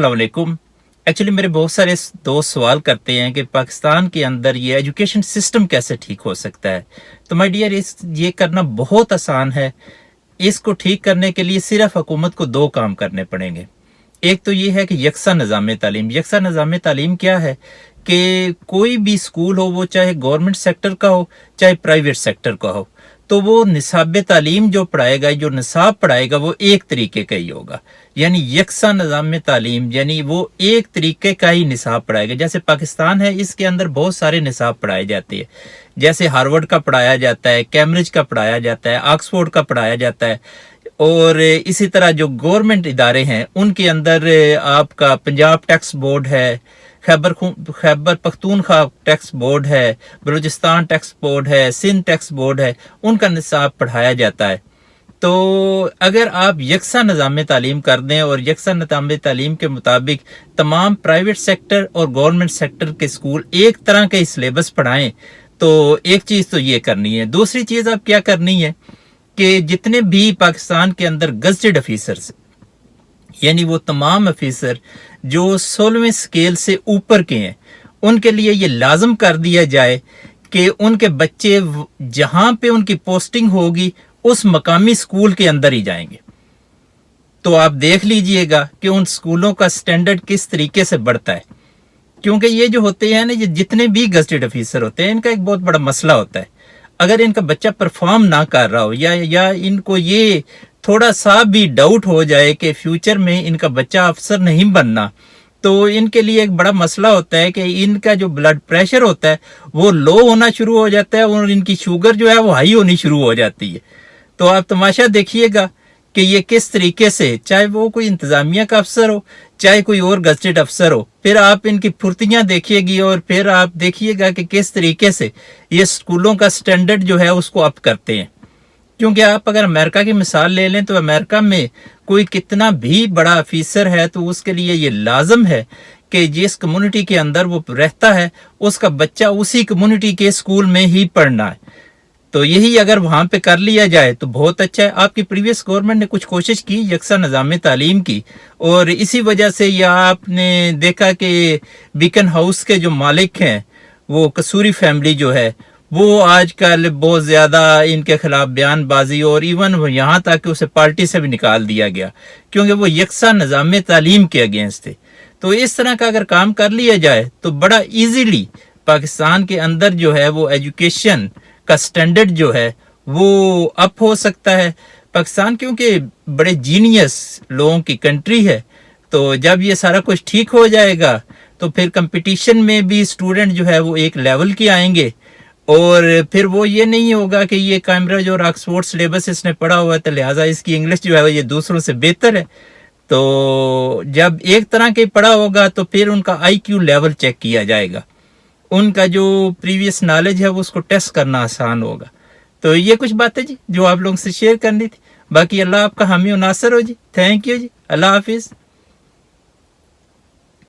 अस्सलाम वालेकुम। एक्चुअली मेरे बहुत सारे दोस्त सवाल करते हैं कि पाकिस्तान के अंदर ये एजुकेशन सिस्टम कैसे ठीक हो सकता है। तो माय डियर, ये करना बहुत आसान है। इसको ठीक करने के लिए सिर्फ हुकूमत को दो काम करने पड़ेंगे। एक तो ये है कि यकसा निज़ाम तालीम। यकसा निज़ाम तालीम क्या है कि कोई भी स्कूल हो, वो चाहे गवर्नमेंट सेक्टर का हो चाहे प्राइवेट सेक्टर का हो, तो वो निसाब तालीम जो पढ़ाएगा, जो निसाब पढ़ाएगा, वो एक तरीके का ही होगा। यानी यकसा निज़ाम तालीम, यानी वो एक तरीके का ही निसाब पढ़ाएगा। जैसे पाकिस्तान है, इसके अंदर बहुत सारे निसाब पढ़ाए जाते हैं। जैसे हार्वर्ड का पढ़ाया जाता है, कैम्ब्रिज का पढ़ाया जाता है, ऑक्सफोर्ड का पढ़ाया जाता है। और इसी तरह जो गवर्नमेंट इदारे हैं उनके अंदर आपका पंजाब टैक्स बोर्ड है, खैबर पख्तूनख्वा टैक्स बोर्ड है, बलूचिस्तान टैक्स बोर्ड है, सिंध टैक्स बोर्ड है, उनका निसाब पढ़ाया जाता है। तो अगर आप यकसा निज़ाम तालीम कर दें और यकसा निज़ाम तालीम के मुताबिक तमाम प्राइवेट सेक्टर और गवर्नमेंट सेक्टर के स्कूल एक तरह के सिलेबस पढ़ाएं, तो एक चीज़ तो ये करनी है। दूसरी चीज़ आप क्या करनी है कि जितने भी पाकिस्तान के अंदर गज़टेड ऑफिसर्स, यानी वो तमाम ऑफिसर जो 16वें स्केल से ऊपर के हैं, उनके लिए ये लाजम कर दिया जाए कि उनके बच्चे जहां पे उनकी पोस्टिंग होगी उस मकामी स्कूल के अंदर ही जाएंगे। तो आप देख लीजिएगा कि उन स्कूलों का स्टैंडर्ड किस तरीके से बढ़ता है। क्योंकि ये जो होते हैं ना, ये जितने भी गज़टेड ऑफिसर होते हैं, इनका एक बहुत बड़ा मसला होता है। अगर इनका बच्चा परफॉर्म ना कर रहा हो या इनको ये थोड़ा सा भी डाउट हो जाए कि फ्यूचर में इनका बच्चा अफसर नहीं बनना, तो इनके लिए एक बड़ा मसला होता है कि इनका जो ब्लड प्रेशर होता है वो लो होना शुरू हो जाता है और इनकी शुगर जो है वो हाई होनी शुरू हो जाती है। तो आप तमाशा देखिएगा कि ये किस तरीके से, चाहे वो कोई इंतजामिया का अफसर हो चाहे कोई और गज़टेड अफसर हो, फिर आप इनकी फुर्तियां देखिएगी और फिर आप देखिएगा कि किस तरीके से ये स्कूलों का स्टैंडर्ड जो है उसको अप करते हैं। क्योंकि आप अगर अमेरिका की मिसाल ले लें तो अमेरिका में कोई कितना भी बड़ा ऑफिसर है तो उसके लिए ये लाजम है कि जिस कम्युनिटी के अंदर वो रहता है उसका बच्चा उसी कम्युनिटी के स्कूल में ही पढ़ना है। तो यही अगर वहां पे कर लिया जाए तो बहुत अच्छा है। आपकी प्रीवियस गवर्नमेंट ने कुछ कोशिश की यकसा निज़ाम तालीम की, और इसी वजह से यह आपने देखा कि बीकन हाउस के जो मालिक हैं, वो कसूरी फैमिली जो है, वो आजकल बहुत ज्यादा इनके खिलाफ बयानबाजी और इवन यहाँ तक कि उसे पार्टी से भी निकाल दिया गया क्योंकि वो यकसा निज़ाम तालीम के अगेंस्ट थे। तो इस तरह का अगर काम कर लिया जाए तो बड़ा इजीली पाकिस्तान के अंदर जो है वो एजुकेशन का स्टैंडर्ड जो है वो अप हो सकता है। पाकिस्तान क्योंकि बड़े जीनियस लोगों की कंट्री है, तो जब ये सारा कुछ ठीक हो जाएगा तो फिर कंपटीशन में भी स्टूडेंट जो है वो एक लेवल के आएंगे, और फिर वो ये नहीं होगा कि ये कैम्ब्रिज और ऑक्सफोर्ड सिलेबस इसने पढ़ा हुआ है तो लिहाजा इसकी इंग्लिश जो है ये दूसरों से बेहतर है। तो जब एक तरह के पढ़ा होगा तो फिर उनका IQ लेवल चेक किया जाएगा, उनका जो प्रीवियस नॉलेज है वो उसको टेस्ट करना आसान होगा। तो ये कुछ बातें जी जो आप लोगों से शेयर करनी थी। बाकी अल्लाह आपका हामी और नासर हो जी। Thank you ji. Allah Hafiz.